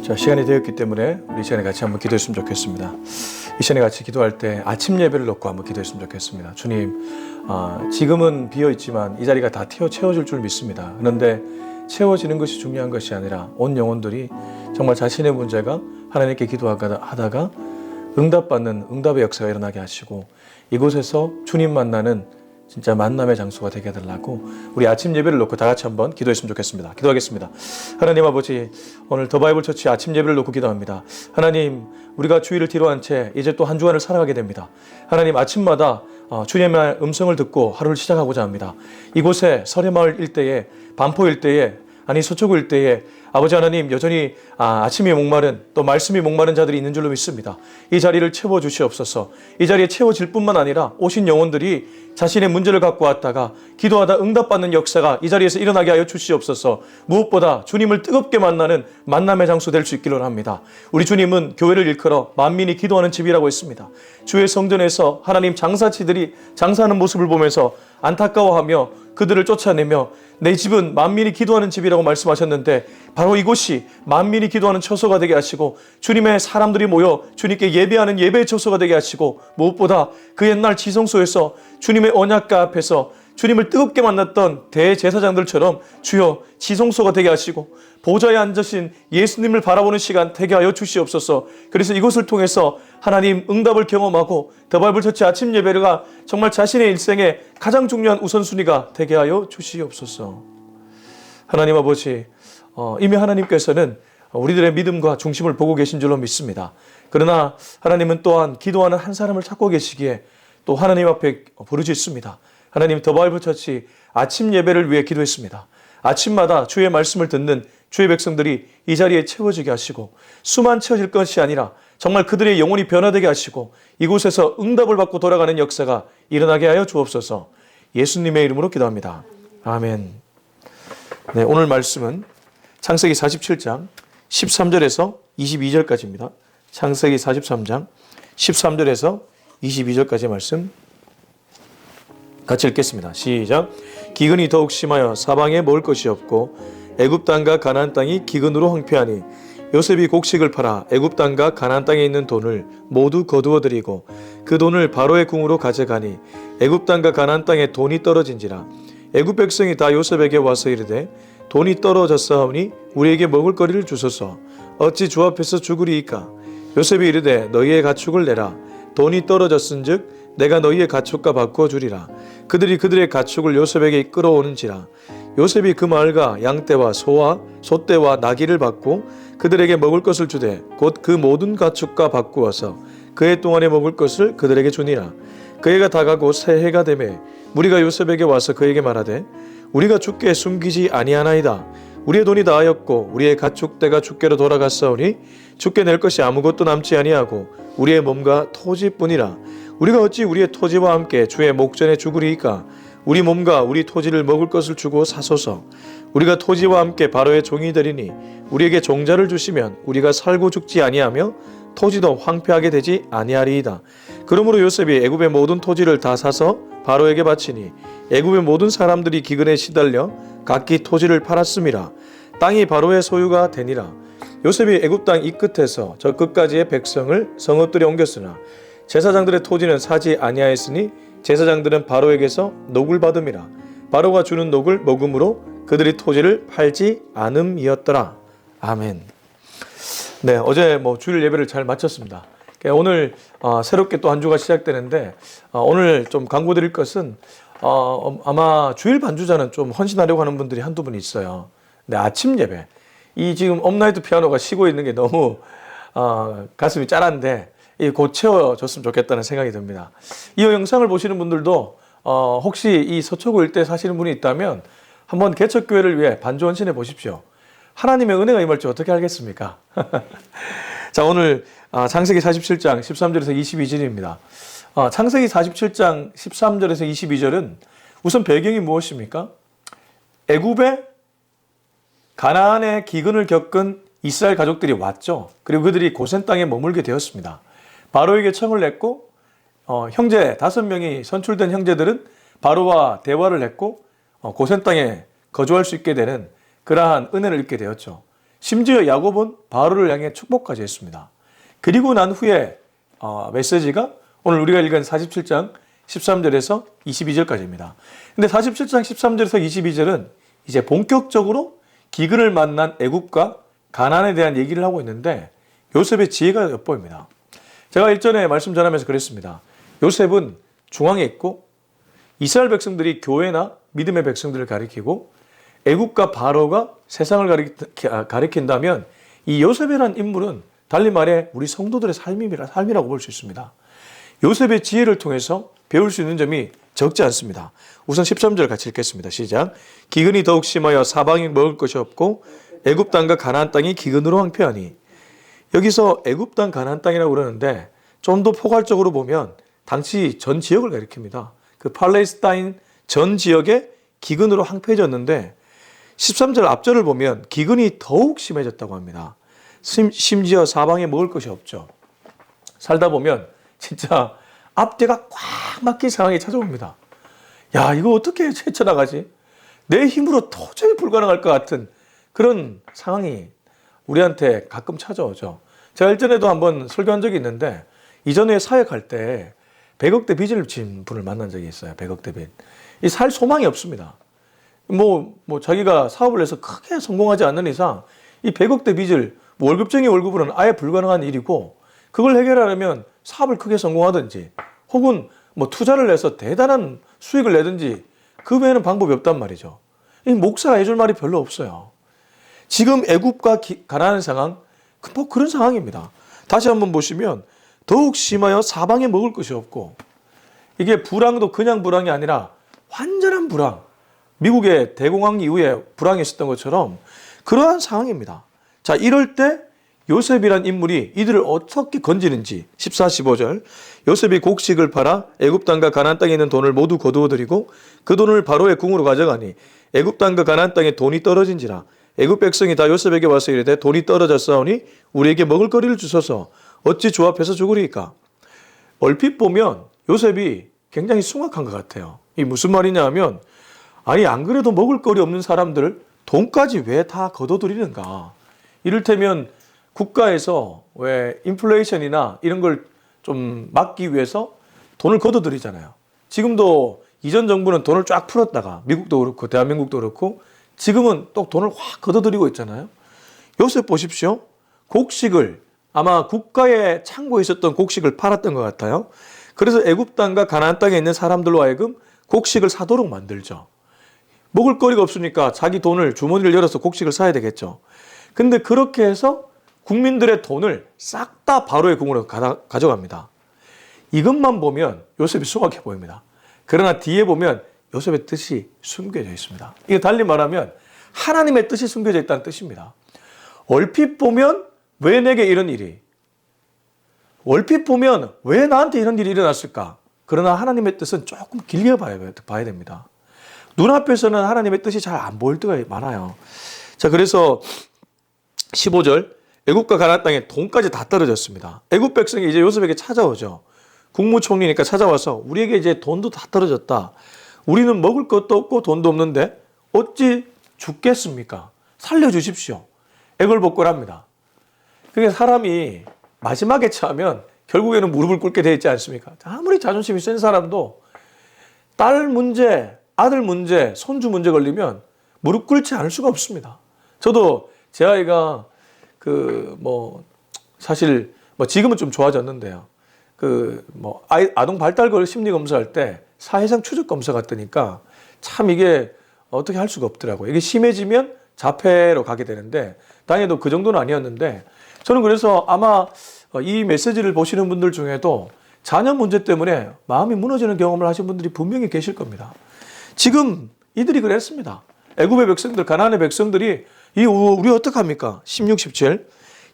자, 시간이 되었기 때문에 우리 이 시간에 같이 한번 기도했으면 좋겠습니다. 이 시간에 같이 기도할 때 아침 예배를 놓고 한번 기도했으면 좋겠습니다. 주님, 지금은 비어있지만 이 자리가 다 채워질 줄 믿습니다. 그런데 채워지는 것이 중요한 것이 아니라 온 영혼들이 정말 자신의 문제가 하나님께 기도하다가 응답받는 응답의 역사가 일어나게 하시고 이곳에서 주님 만나는 진짜 만남의 장소가 되게 해달라고 우리 아침 예배를 놓고 다 같이 한번 기도했으면 좋겠습니다. 기도하겠습니다. 하나님 아버지, 오늘 더 바이블 처치 아침 예배를 놓고 기도합니다. 하나님, 우리가 주일을 뒤로한 채 이제 또 한 주간을 살아가게 됩니다. 하나님, 아침마다 주님의 음성을 듣고 하루를 시작하고자 합니다. 이곳에 설해마을 일대에, 반포 일대에, 서초구 일대에 아버지 하나님 여전히 아침이 목마른 또 말씀이 목마른 자들이 있는 줄로 믿습니다. 이 자리를 채워주시옵소서. 이 자리에 채워질 뿐만 아니라 오신 영혼들이 자신의 문제를 갖고 왔다가 기도하다 응답받는 역사가 이 자리에서 일어나게 하여 주시옵소서. 무엇보다 주님을 뜨겁게 만나는 만남의 장소 될 수 있기를 합니다. 우리 주님은 교회를 일컬어 만민이 기도하는 집이라고 했습니다. 주의 성전에서 하나님 장사치들이 장사하는 모습을 보면서 안타까워하며 그들을 쫓아내며 내 집은 만민이 기도하는 집이라고 말씀하셨는데 바로 이곳이 만민이 기도하는 처소가 되게 하시고 주님의 사람들이 모여 주님께 예배하는 예배의 처소가 되게 하시고 무엇보다 그 옛날 지성소에서 주님의 언약궤 앞에서 주님을 뜨겁게 만났던 대제사장들처럼 주여 지성소가 되게 하시고 보좌에 앉으신 예수님을 바라보는 시간 되게 하여 주시옵소서. 그래서 이곳을 통해서 하나님 응답을 경험하고 더 바이블 처치 아침 예배가 정말 자신의 일생에 가장 중요한 우선순위가 되게 하여 주시옵소서. 하나님 아버지, 이미 하나님께서는 우리들의 믿음과 중심을 보고 계신 줄로 믿습니다. 그러나 하나님은 또한 기도하는 한 사람을 찾고 계시기에 또 하나님 앞에 부르짖습니다. 하나님, 더 바이블 처치 아침 예배를 위해 기도했습니다. 아침마다 주의 말씀을 듣는 주의 백성들이 이 자리에 채워지게 하시고 수만 채워질 것이 아니라 정말 그들의 영혼이 변화되게 하시고 이곳에서 응답을 받고 돌아가는 역사가 일어나게 하여 주옵소서. 예수님의 이름으로 기도합니다. 아멘. 네, 오늘 말씀은 창세기 47장 13절에서 22절까지입니다. 창세기 43장 13절에서 22절까지의 말씀 같이 읽겠습니다. 시작. 기근이 더욱 심하여 사방에 먹을 것이 없고 애굽 땅과 가나안 땅이 기근으로 황폐하니 요셉이 곡식을 팔아 애굽 땅과 가나안 땅에 있는 돈을 모두 거두어 들이고 그 돈을 바로의 궁으로 가져가니 애굽 땅과 가나안 땅에 돈이 떨어진지라. 애굽 백성이 다 요셉에게 와서 이르되 돈이 떨어졌사오니 우리에게 먹을 거리를 주소서. 어찌 주 앞에서 죽으리이까. 요셉이 이르되 너희의 가축을 내라. 돈이 떨어졌은즉 내가 너희의 가축과 바꾸어 주리라. 그들이 그들의 가축을 요셉에게 끌어오는지라. 요셉이 그 말과 양떼와 소와 소떼와 나귀를 받고 그들에게 먹을 것을 주되 곧 그 모든 가축과 바꾸어서 그해 동안에 먹을 것을 그들에게 주니라. 그 해가 다가고 새해가 되매 무리가 요셉에게 와서 그에게 말하되 우리가 주께 숨기지 아니하나이다. 우리의 돈이 다하였고 우리의 가축대가 주께로 돌아갔사오니 주께 낼 것이 아무것도 남지 아니하고 우리의 몸과 토지뿐이라. 우리가 어찌 우리의 토지와 함께 주의 목전에 죽으리이까. 우리 몸과 우리 토지를 먹을 것을 주고 사소서. 우리가 토지와 함께 바로의 종이 되리니 우리에게 종자를 주시면 우리가 살고 죽지 아니하며 토지도 황폐하게 되지 아니하리이다. 그러므로 요셉이 애굽의 모든 토지를 다 사서 바로에게 바치니 애굽의 모든 사람들이 기근에 시달려 각기 토지를 팔았음이라. 땅이 바로의 소유가 되니라. 요셉이 애굽 땅 이 끝에서 저 끝까지의 백성을 성읍들에 옮겼으나 제사장들의 토지는 사지 아니하였으니 제사장들은 바로에게서 녹을 받음이라. 바로가 주는 녹을 먹음으로 그들이 토지를 팔지 않음이었더라. 아멘. 네, 어제 주일 예배를 잘 마쳤습니다. 오늘 새롭게 또 한 주가 시작되는데 오늘 좀 강구드릴 것은 아마 주일 반주자는 좀 헌신하려고 하는 분들이 한두 분 있어요. 근데 아침 예배, 이 지금 업나이트 피아노가 쉬고 있는 게 너무 가슴이 짠한데 곧 채워졌으면 좋겠다는 생각이 듭니다. 이 영상을 보시는 분들도 혹시 이 서초구 일대 사시는 분이 있다면 한번 개척교회를 위해 반주 헌신해 보십시오. 하나님의 은혜가 임할지 어떻게 알겠습니까? 자, 오늘 창세기 47장 13절에서 22절입니다. 창세기 47장 13절에서 22절은 우선 배경이 무엇입니까? 애굽에 가나안의 기근을 겪은 이스라엘 가족들이 왔죠. 그리고 그들이 고센 땅에 머물게 되었습니다. 바로에게 청을 냈고 형제 5명이 선출된 형제들은 바로와 대화를 했고 고센 땅에 거주할 수 있게 되는 그러한 은혜를 입게 되었죠. 심지어 야곱은 바로를 향해 축복까지 했습니다. 그리고 난 후에 메시지가 오늘 우리가 읽은 47장 13절에서 22절까지입니다. 근데 47장 13절에서 22절은 이제 본격적으로 기근을 만난 애굽과 가나안에 대한 얘기를 하고 있는데 요셉의 지혜가 엿보입니다. 제가 일전에 말씀 전하면서 그랬습니다. 요셉은 중앙에 있고 이스라엘 백성들이 교회나 믿음의 백성들을 가리키고 애굽과 바로가 세상을 가리킨다면 이 요셉이라는 인물은 달리 말해 우리 성도들의 삶이라고 볼 수 있습니다. 요셉의 지혜를 통해서 배울 수 있는 점이 적지 않습니다. 우선 13절 같이 읽겠습니다. 시작. 기근이 더욱 심하여 사방에 먹을 것이 없고 애굽 땅과 가나안 땅이 기근으로 황폐하니. 여기서 애굽 땅, 가나안 땅이라고 그러는데 좀 더 포괄적으로 보면 당시 전 지역을 가리킵니다. 그 팔레스타인 전 지역에 기근으로 황폐해졌는데 13절 앞절을 보면 기근이 더욱 심해졌다고 합니다. 심지어 사방에 먹을 것이 없죠. 살다 보면 진짜 앞뒤가 꽉 막힌 상황이 찾아옵니다. 야, 이거 어떻게 헤쳐나가지? 내 힘으로 도저히 불가능할 것 같은 그런 상황이 우리한테 가끔 찾아오죠. 제가 일전에도 한번 설교한 적이 있는데 이전에 사역할 때 100억대 빚을 진 분을 만난 적이 있어요. 100억대 빚. 이 살 소망이 없습니다. 뭐 자기가 사업을 해서 크게 성공하지 않는 이상 이 100억대 빚을 월급쟁이 월급으로는 아예 불가능한 일이고 그걸 해결하려면 사업을 크게 성공하든지 혹은 투자를 해서 대단한 수익을 내든지 그 외에는 방법이 없단 말이죠. 이 목사가 해줄 말이 별로 없어요. 지금 애굽과 가나안 상황 그런 상황입니다. 다시 한번 보시면 더욱 심하여 사방에 먹을 것이 없고 이게 불황도 그냥 불황이 아니라 완전한 불황. 미국의 대공황 이후에 불황이 있었던 것처럼 그러한 상황입니다. 자, 이럴 때 요셉이란 인물이 이들을 어떻게 건지는지 14, 15절 요셉이 곡식을 팔아 애굽 땅과 가나안 땅에 있는 돈을 모두 거두어들이고 그 돈을 바로의 궁으로 가져가니 애굽 땅과 가나안 땅에 돈이 떨어진지라 애굽 백성이 다 요셉에게 와서 이르되 돈이 떨어졌사오니 우리에게 먹을 거리를 주소서 어찌 조합해서 죽으리까. 얼핏 보면 요셉이 굉장히 숭악한 것 같아요. 이 무슨 말이냐 하면 아니 안 그래도 먹을 거리 없는 사람들을 돈까지 왜 다 거둬들이는가. 이를테면 국가에서 왜 인플레이션이나 이런 걸 좀 막기 위해서 돈을 거둬들이잖아요. 지금도 이전 정부는 돈을 쫙 풀었다가 미국도 그렇고 대한민국도 그렇고 지금은 또 돈을 확 거둬들이고 있잖아요. 요셉 보십시오. 곡식을 아마 국가의 창고에 있었던 곡식을 팔았던 것 같아요. 그래서 애굽 땅과 가나안 땅에 있는 사람들로 하여금 곡식을 사도록 만들죠. 먹을 거리가 없으니까 자기 돈을 주머니를 열어서 곡식을 사야 되겠죠. 근데 그렇게 해서 국민들의 돈을 싹 다 바로의 궁으로 가져갑니다. 이것만 보면 요셉이 숭악해 보입니다. 그러나 뒤에 보면 요셉의 뜻이 숨겨져 있습니다. 이게 달리 말하면 하나님의 뜻이 숨겨져 있다는 뜻입니다. 얼핏 보면 왜 내게 이런 일이? 얼핏 보면 왜 나한테 이런 일이 일어났을까? 그러나 하나님의 뜻은 조금 길게 봐야 됩니다. 눈앞에서는 하나님의 뜻이 잘 안 보일 때가 많아요. 자, 그래서 15절 애굽과 가나안 땅에 돈까지 다 떨어졌습니다. 애굽 백성이 이제 요셉에게 찾아오죠. 국무총리니까 찾아와서 우리에게 이제 돈도 다 떨어졌다. 우리는 먹을 것도 없고 돈도 없는데 어찌 죽겠습니까? 살려주십시오. 애걸복걸합니다. 그게 사람이 마지막에 처하면 결국에는 무릎을 꿇게 되어 있지 않습니까? 아무리 자존심이 센 사람도 딸 문제, 아들 문제, 손주 문제 걸리면 무릎 꿇지 않을 수가 없습니다. 저도 제 아이가 사실 지금은 좀 좋아졌는데요. 아동 발달 심리 검사할 때 사회상 추적 검사 갔더니까 참 이게 어떻게 할 수가 없더라고요. 이게 심해지면 자폐로 가게 되는데 다행히도 그 정도는 아니었는데 저는 그래서 아마 이 메시지를 보시는 분들 중에도 자녀 문제 때문에 마음이 무너지는 경험을 하신 분들이 분명히 계실 겁니다. 지금 이들이 그랬습니다. 애굽의 백성들, 가나안의 백성들이 우리 어떡합니까? 16, 17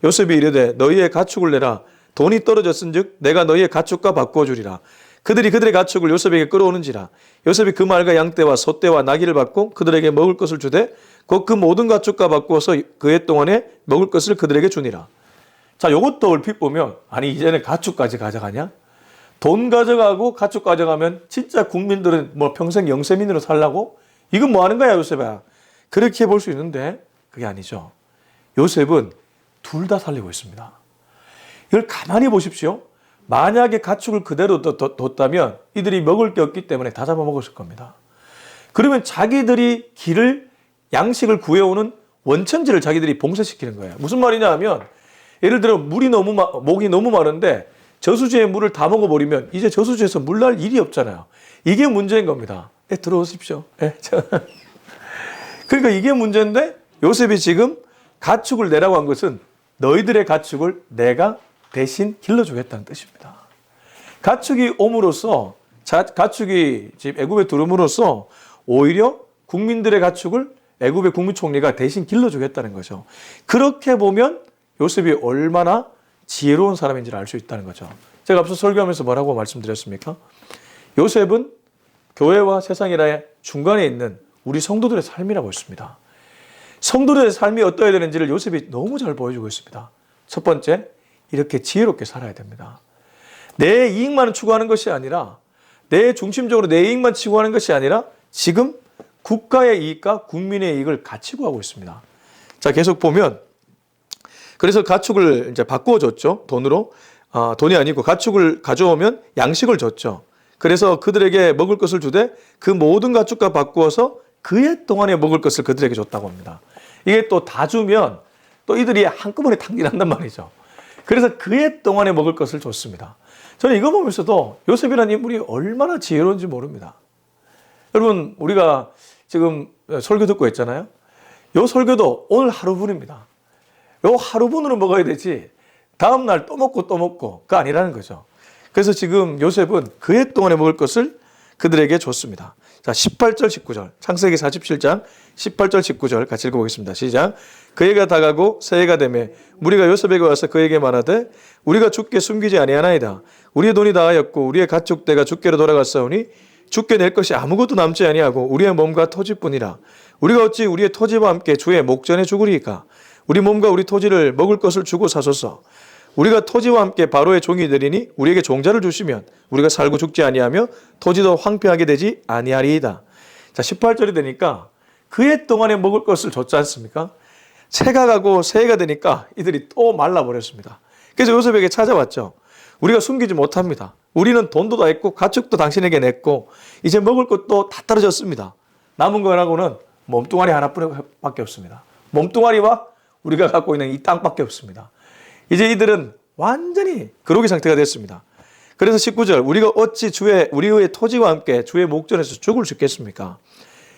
요셉이 이르되 너희의 가축을 내라. 돈이 떨어졌은즉 내가 너희의 가축과 바꾸어 주리라. 그들이 그들의 가축을 요셉에게 끌어오는지라. 요셉이 그 말과 양떼와 소떼와 나귀를 받고 그들에게 먹을 것을 주되 곧 그 모든 가축과 바꾸어서 그 해 동안에 먹을 것을 그들에게 주니라. 자, 요것도 얼핏 보면 아니 이제는 가축까지 가져가냐? 돈 가져가고 가축 가져가면 진짜 국민들은 평생 영세민으로 살라고? 이건 뭐 하는 거야 요셉아? 그렇게 볼 수 있는데 그게 아니죠. 요셉은 둘 다 살리고 있습니다. 이걸 가만히 보십시오. 만약에 가축을 그대로 뒀다면 이들이 먹을 게 없기 때문에 다 잡아먹었을 겁니다. 그러면 자기들이 양식을 구해오는 원천지를 자기들이 봉쇄시키는 거예요. 무슨 말이냐 하면 예를 들어 목이 너무 마른데 저수지에 물을 다 먹어버리면 이제 저수지에서 물 날 일이 없잖아요. 이게 문제인 겁니다. 들어오십시오. 그러니까 이게 문제인데 요셉이 지금 가축을 내라고 한 것은 너희들의 가축을 내가 대신 길러주겠다는 뜻입니다. 가축이 옴으로써 가축이 지금 애굽에 들어옴으로써 오히려 국민들의 가축을 애굽의 국무총리가 대신 길러주겠다는 거죠. 그렇게 보면 요셉이 얼마나 지혜로운 사람인지를 알 수 있다는 거죠. 제가 앞서 설교하면서 뭐라고 말씀드렸습니까? 요셉은 교회와 세상이라의 중간에 있는 우리 성도들의 삶이라고 했습니다. 성도들의 삶이 어떠해야 되는지를 요셉이 너무 잘 보여주고 있습니다. 첫 번째, 이렇게 지혜롭게 살아야 됩니다. 내 이익만 추구하는 것이 아니라 중심적으로 내 이익만 추구하는 것이 아니라 지금 국가의 이익과 국민의 이익을 같이 구하고 있습니다. 자, 계속 보면 그래서 가축을 이제 바꾸어 줬죠. 돈이 아니고 가축을 가져오면 양식을 줬죠. 그래서 그들에게 먹을 것을 주되 그 모든 가축과 바꾸어서 그해 동안에 먹을 것을 그들에게 줬다고 합니다. 이게 또 다 주면 또 이들이 한꺼번에 탕진한단 말이죠. 그래서 그해 동안에 먹을 것을 줬습니다. 저는 이거 보면서도 요셉이라는 인물이 얼마나 지혜로운지 모릅니다. 여러분, 우리가 지금 설교 듣고 있잖아요. 이 설교도 오늘 하루분입니다. 요 하루분으로 먹어야 되지 다음날 또 먹고가 아니라는 거죠. 그래서 지금 요셉은 그해 동안에 먹을 것을 그들에게 줬습니다. 자, 18절 19절 창세기 47장 18절 19절 같이 읽어보겠습니다. 시작. 그해가 다가고 새해가 되매 무리가 요셉에게 와서 그에게 말하되 우리가 주께 숨기지 아니하나이다. 우리의 돈이 다하였고 우리의 가축대가 주께로 돌아갔사오니 주께 낼 것이 아무것도 남지 아니하고 우리의 몸과 토지뿐이라. 우리가 어찌 우리의 토지와 함께 주의 목전에 죽으리이까. 우리 몸과 우리 토지를 먹을 것을 주고 사소서. 우리가 토지와 함께 바로의 종이 되리니 우리에게 종자를 주시면 우리가 살고 죽지 아니하며 토지도 황폐하게 되지 아니하리이다. 자, 18절이 되니까 그해 동안에 먹을 것을 줬지 않습니까? 새가 가고 새해가 되니까 이들이 또 말라버렸습니다. 그래서 요셉에게 찾아왔죠. 우리가 숨기지 못합니다. 우리는 돈도 다 했고 가축도 당신에게 냈고 이제 먹을 것도 다 떨어졌습니다. 남은 거라고는 몸뚱아리 하나뿐밖에 없습니다. 몸뚱아리와 우리가 갖고 있는 이 땅밖에 없습니다. 이제 이들은 완전히 그로기 상태가 됐습니다. 그래서 19절 우리가 어찌 우리의 토지와 함께 주의 목전에서 죽을 수 있겠습니까?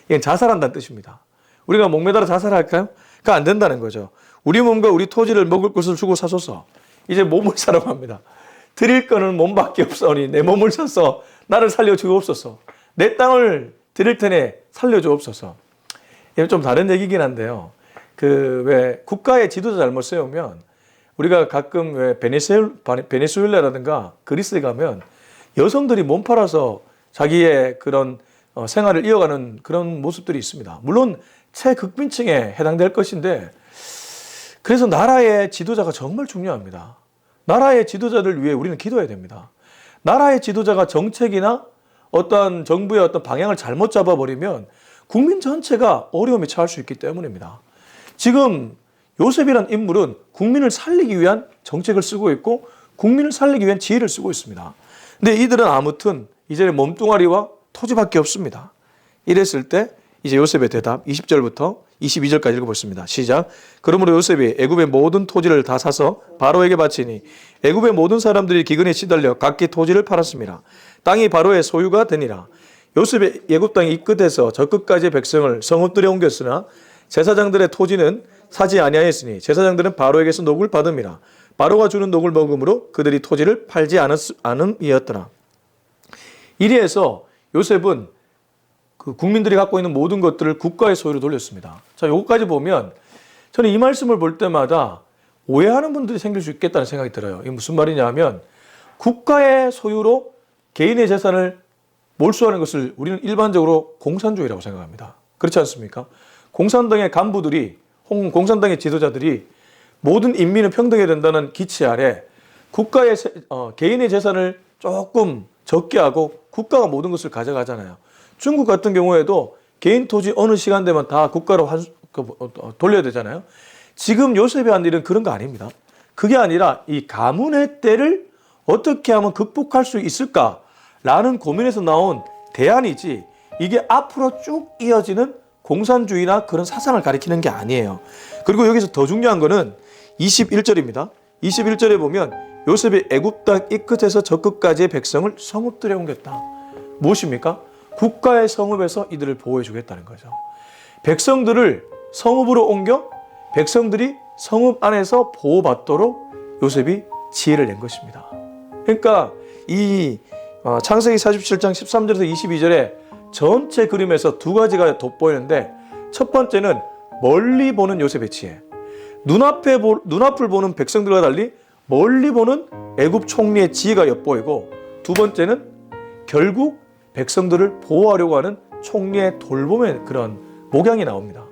이건 자살한다는 뜻입니다. 우리가 목매달아 자살할까요? 그거 안 된다는 거죠. 우리 몸과 우리 토지를 먹을 것을 주고 사소서. 이제 몸을 사라고 합니다. 드릴 거는 몸밖에 없사오니 내 몸을 사서 나를 살려주옵소서. 내 땅을 드릴 테니 살려주옵소서. 이건 좀 다른 얘기긴 한데요. 왜 국가의 지도자 잘못 세우면 우리가 가끔 왜 베네수엘라라든가 그리스에 가면 여성들이 몸 팔아서 자기의 그런 생활을 이어가는 그런 모습들이 있습니다. 물론 최극빈층에 해당될 것인데 그래서 나라의 지도자가 정말 중요합니다. 나라의 지도자들 위해 우리는 기도해야 됩니다. 나라의 지도자가 정책이나 어떤 정부의 어떤 방향을 잘못 잡아버리면 국민 전체가 어려움에 처할 수 있기 때문입니다. 지금 요셉이란 인물은 국민을 살리기 위한 정책을 쓰고 있고 국민을 살리기 위한 지혜를 쓰고 있습니다. 근데 이들은 아무튼 이제 몸뚱아리와 토지밖에 없습니다. 이랬을 때 이제 요셉의 대답 20절부터 22절까지 읽어보겠습니다. 시작. 그러므로 요셉이 애굽의 모든 토지를 다 사서 바로에게 바치니 애굽의 모든 사람들이 기근에 시달려 각기 토지를 팔았습니다. 땅이 바로의 소유가 되니라. 요셉의 애굽 땅이 이 끝에서 저 끝까지의 백성을 성읍들에 옮겼으나 제사장들의 토지는 사지 아니하였으니 제사장들은 바로에게서 녹을 받음이라. 바로가 주는 녹을 먹음으로 그들이 토지를 팔지 않음이었더라. 이리해서 요셉은 그 국민들이 갖고 있는 모든 것들을 국가의 소유로 돌렸습니다. 자, 요거까지 보면 저는 이 말씀을 볼 때마다 오해하는 분들이 생길 수 있겠다는 생각이 들어요. 이게 무슨 말이냐 하면 국가의 소유로 개인의 재산을 몰수하는 것을 우리는 일반적으로 공산주의라고 생각합니다. 그렇지 않습니까? 공산당의 간부들이 공산당의 지도자들이 모든 인민은 평등해야 된다는 기치 아래 국가의 개인의 재산을 조금 적게 하고 국가가 모든 것을 가져가잖아요. 중국 같은 경우에도 개인 토지 어느 시간 되면 다 국가로 돌려야 되잖아요. 지금 요셉이 한 일은 그런 거 아닙니다. 그게 아니라 이 가문의 때를 어떻게 하면 극복할 수 있을까라는 고민에서 나온 대안이지, 이게 앞으로 쭉 이어지는 공산주의나 그런 사상을 가리키는 게 아니에요. 그리고 여기서 더 중요한 거는 21절입니다. 21절에 보면 요셉이 애굽 땅 이 끝에서 저 끝까지의 백성을 성읍들에 옮겼다. 무엇입니까? 국가의 성읍에서 이들을 보호해 주겠다는 거죠. 백성들을 성읍으로 옮겨 백성들이 성읍 안에서 보호받도록 요셉이 지혜를 낸 것입니다. 그러니까 이 창세기 47장 13절에서 22절에 전체 그림에서 두 가지가 돋보이는데, 첫 번째는 멀리 보는 요셉의 지혜. 눈앞을 보는 백성들과 달리 멀리 보는 애굽 총리의 지혜가 엿보이고, 두 번째는 결국 백성들을 보호하려고 하는 총리의 돌봄의 그런 목양이 나옵니다.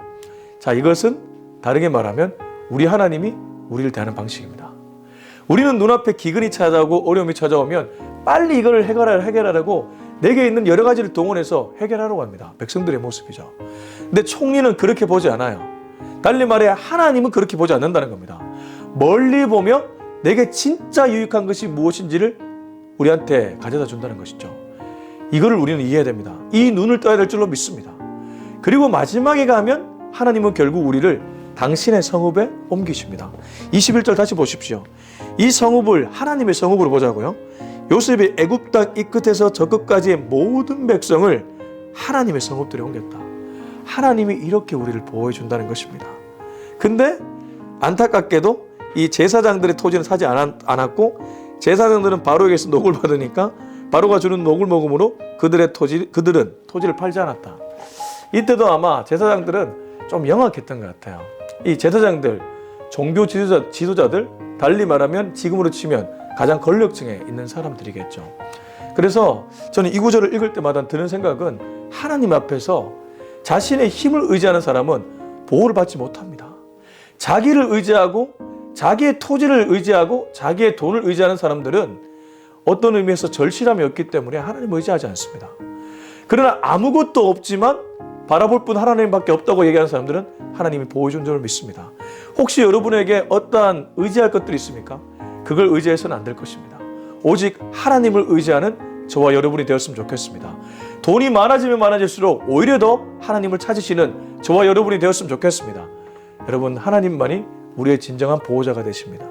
자, 이것은 다르게 말하면 우리 하나님이 우리를 대하는 방식입니다. 우리는 눈앞에 기근이 찾아오고 어려움이 찾아오면 빨리 이걸 해결하려고 내게 있는 여러 가지를 동원해서 해결하려고 합니다. 백성들의 모습이죠. 근데 총리는 그렇게 보지 않아요. 달리 말해 하나님은 그렇게 보지 않는다는 겁니다. 멀리 보며 내게 진짜 유익한 것이 무엇인지를 우리한테 가져다 준다는 것이죠. 이거를 우리는 이해해야 됩니다. 이 눈을 떠야 될 줄로 믿습니다. 그리고 마지막에 가면 하나님은 결국 우리를 당신의 성읍에 옮기십니다. 21절 다시 보십시오. 이 성읍을 하나님의 성읍으로 보자고요. 요셉이 애굽 땅 이 끝에서 저 끝까지의 모든 백성을 하나님의 성읍들에 옮겼다. 하나님이 이렇게 우리를 보호해 준다는 것입니다. 근데 안타깝게도 이 제사장들의 토지는 사지 않았고, 제사장들은 바로에게서 녹을 받으니까 바로가 주는 녹을 먹음으로 그들은 토지를 팔지 않았다. 이때도 아마 제사장들은 좀 영악했던 것 같아요. 이 제사장들, 종교 지도자들, 달리 말하면 지금으로 치면 가장 권력층에 있는 사람들이겠죠. 그래서 저는 이 구절을 읽을 때마다 드는 생각은, 하나님 앞에서 자신의 힘을 의지하는 사람은 보호를 받지 못합니다. 자기를 의지하고 자기의 토지를 의지하고 자기의 돈을 의지하는 사람들은 어떤 의미에서 절실함이 없기 때문에 하나님을 의지하지 않습니다. 그러나 아무것도 없지만 바라볼 분 하나님밖에 없다고 얘기하는 사람들은 하나님이 보호해 준 줄을 믿습니다. 혹시 여러분에게 어떠한 의지할 것들이 있습니까? 그걸 의지해서는 안 될 것입니다. 오직 하나님을 의지하는 저와 여러분이 되었으면 좋겠습니다. 돈이 많아지면 많아질수록 오히려 더 하나님을 찾으시는 저와 여러분이 되었으면 좋겠습니다. 여러분, 하나님만이 우리의 진정한 보호자가 되십니다.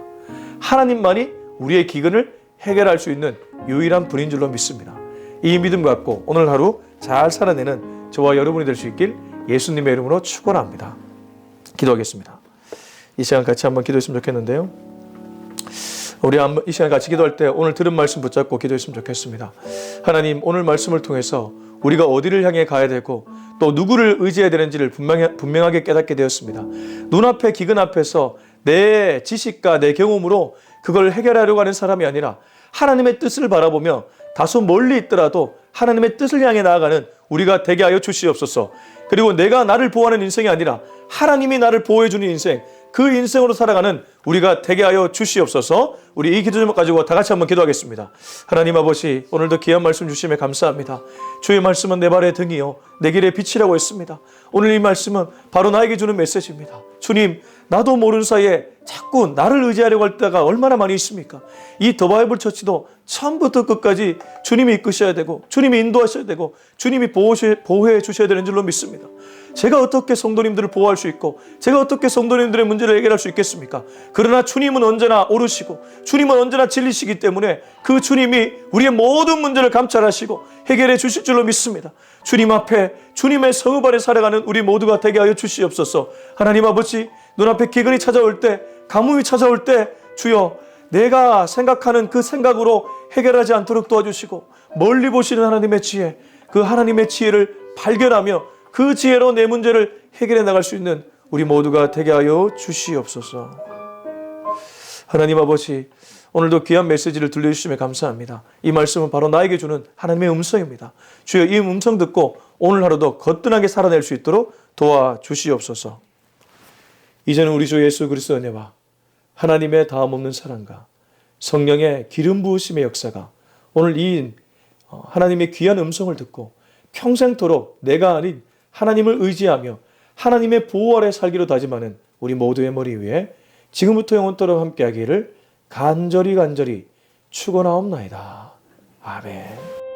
하나님만이 우리의 기근을 해결할 수 있는 유일한 분인 줄로 믿습니다. 이 믿음 갖고 오늘 하루 잘 살아내는 저와 여러분이 될 수 있길 예수님의 이름으로 축원합니다. 기도하겠습니다. 이 시간 같이 한번 기도했으면 좋겠는데요. 우리 이 시간 같이 기도할 때 오늘 들은 말씀 붙잡고 기도했으면 좋겠습니다. 하나님, 오늘 말씀을 통해서 우리가 어디를 향해 가야 되고 또 누구를 의지해야 되는지를 분명하게 깨닫게 되었습니다. 눈앞의 기근 앞에서 내 지식과 내 경험으로 그걸 해결하려고 하는 사람이 아니라 하나님의 뜻을 바라보며 다소 멀리 있더라도 하나님의 뜻을 향해 나아가는 우리가 되게 하여 주시옵소서. 그리고 내가 나를 보호하는 인생이 아니라 하나님이 나를 보호해 주는 인생, 그 인생으로 살아가는 우리가 되게 하여 주시옵소서. 우리 이 기도 제목 가지고 다 같이 한번 기도하겠습니다. 하나님 아버지, 오늘도 귀한 말씀 주심에 감사합니다. 주의 말씀은 내 발의 등이요 내 길의 빛이라고 했습니다. 오늘 이 말씀은 바로 나에게 주는 메시지입니다. 주님, 나도 모르는 사이에 자꾸 나를 의지하려고 할 때가 얼마나 많이 있습니까? 이 더 바이블 처치도 처음부터 끝까지 주님이 이끄셔야 되고 주님이 인도하셔야 되고 주님이 보호해 주셔야 되는 줄로 믿습니다. 제가 어떻게 성도님들을 보호할 수 있고 제가 어떻게 성도님들의 문제를 해결할 수 있겠습니까? 그러나 주님은 언제나 오르시고 주님은 언제나 진리시기 때문에 그 주님이 우리의 모든 문제를 감찰하시고 해결해 주실 줄로 믿습니다. 주님 앞에 주님의 성읍 안에 살아가는 우리 모두가 되게 하여 주시옵소서. 하나님 아버지, 눈앞에 기근이 찾아올 때, 가뭄이 찾아올 때 주여, 내가 생각하는 그 생각으로 해결하지 않도록 도와주시고 멀리 보시는 하나님의 지혜, 그 하나님의 지혜를 발견하며 그 지혜로 내 문제를 해결해 나갈 수 있는 우리 모두가 되게 하여 주시옵소서. 하나님 아버지, 오늘도 귀한 메시지를 들려주시며 감사합니다. 이 말씀은 바로 나에게 주는 하나님의 음성입니다. 주여, 이 음성 듣고 오늘 하루도 거뜬하게 살아낼 수 있도록 도와주시옵소서. 이제는 우리 주 예수 그리스도의 은혜와 하나님의 다함없는 사랑과 성령의 기름 부으심의 역사가 오늘 이 하나님의 귀한 음성을 듣고 평생토록 내가 아닌 하나님을 의지하며 하나님의 보호 아래 살기로 다짐하는 우리 모두의 머리 위에 지금부터 영원토록 함께하기를 간절히 축원하옵나이다. 아멘.